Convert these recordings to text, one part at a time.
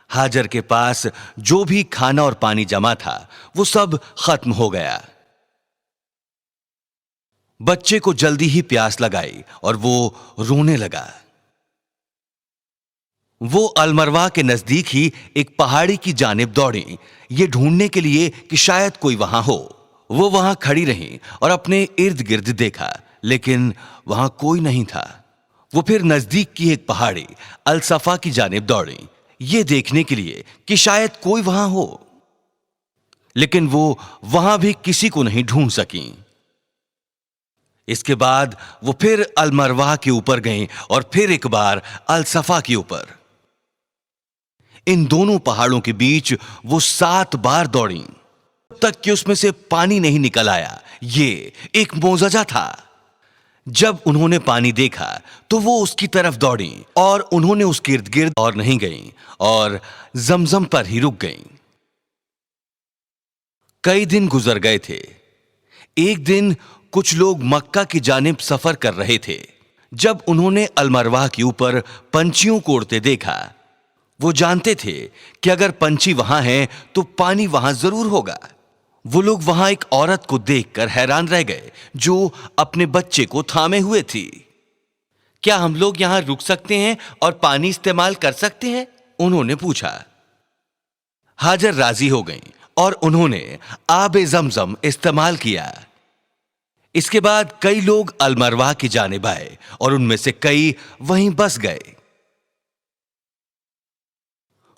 हाजर के पास जो भी खाना और पानी जमा था वो सब खत्म हो गया। बच्चे को जल्दी ही प्यास लगाई और वो रोने लगा। वो अलमरवा के नजदीक ही एक पहाड़ी की जानिब दौड़ी, ये ढूंढने के लिए कि शायद कोई वहां हो। वो वहां खड़ी रही और अपने इर्द गिर्द देखा, लेकिन वहां कोई नहीं था। वो फिर नजदीक की एक पहाड़ी अलसफा की जानिब दौड़ी, ये देखने के लिए कि शायद कोई वहां हो, लेकिन वो वहां भी किसी को नहीं ढूंढ सकी। इसके बाद वो फिर अलमरवा के ऊपर गईं और फिर एक बार अलसफा के ऊपर। इन दोनों पहाड़ों के बीच वो 7 बार दौड़ी, तक कि उसमें से पानी नहीं निकल आया। ये एक मोजजा था। जब उन्होंने पानी देखा तो वो उसकी तरफ दौड़ी और उन्होंने उसके इर्द गिर्द और नहीं गईं और जमजम पर ही रुक गईं। कई दिन गुजर गए थे। एक दिन कुछ लोग मक्का की जानिब सफर कर रहे थे। जब उन्होंने अलमरवा के ऊपर पंछियों को उड़ते देखा, वो जानते थे कि अगर पंछी वहां हैं तो पानी वहां जरूर होगा। वो लोग वहां एक औरत को देखकर हैरान रह गए जो अपने बच्चे को थामे हुए थी। क्या हम लोग यहां रुक सकते हैं और पानी इस्तेमाल कर सकते हैं? उन्होंने पूछा। हाजर राजी हो गईं और उन्होंने आबे जमजम इस्तेमाल किया। इसके बाद कई लोग अलमरवा की जानिब आए और उनमें से कई वहीं बस गए।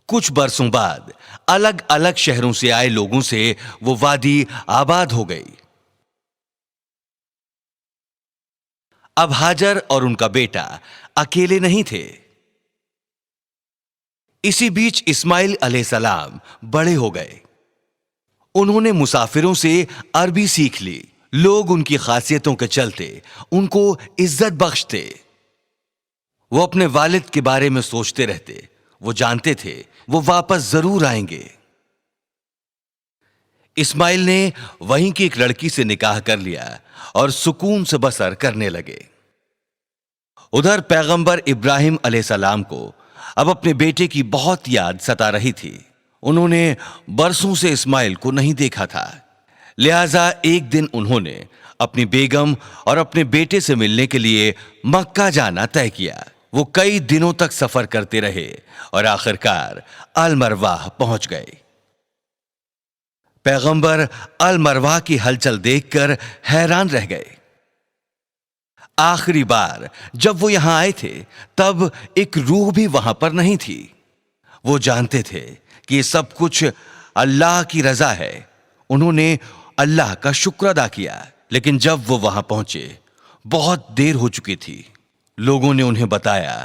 कुछ बरसों बाद अलग अलग शहरों से आए लोगों से वो वादी आबाद हो गई। अब हाजर और उनका बेटा अकेले नहीं थे। इसी बीच इस्माइल अलैहिस्सलाम बड़े हो गए। उन्होंने मुसाफिरों से अरबी सीख ली। लोग उनकी खासियतों के चलते उनको इज्जत बख्शते। वो अपने वालिद के बारे में सोचते रहते। वो जानते थे वो वापस जरूर आएंगे। इस्माइल ने वहीं की एक लड़की से निकाह कर लिया और सुकून से बसर करने लगे। उधर पैगंबर इब्राहिम अलैहिस्सलाम को अब अपने बेटे की बहुत याद सता रही थी। उन्होंने बरसों से इस्माइल को नहीं देखा था, लिहाजा एक दिन उन्होंने अपनी बेगम और अपने बेटे से मिलने के लिए मक्का जाना तय किया। वो कई दिनों तक सफर करते रहे और आखिरकार अलमरवाह पहुंच गए। पैगंबर अलमरवाह की हलचल देखकर हैरान रह गए। आखिरी बार जब वो यहां आए थे तब एक रूह भी वहां पर नहीं थी। वो जानते थे कि ये सब कुछ अल्लाह की रजा है। उन्होंने अल्लाह का शुक्र अदा किया, लेकिन जब वो वहां पहुंचे बहुत देर हो चुकी थी। लोगों ने उन्हें बताया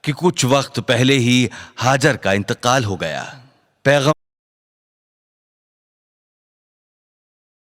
कि कुछ वक्त पहले ही हाजर का इंतकाल हो गया। पैगंबर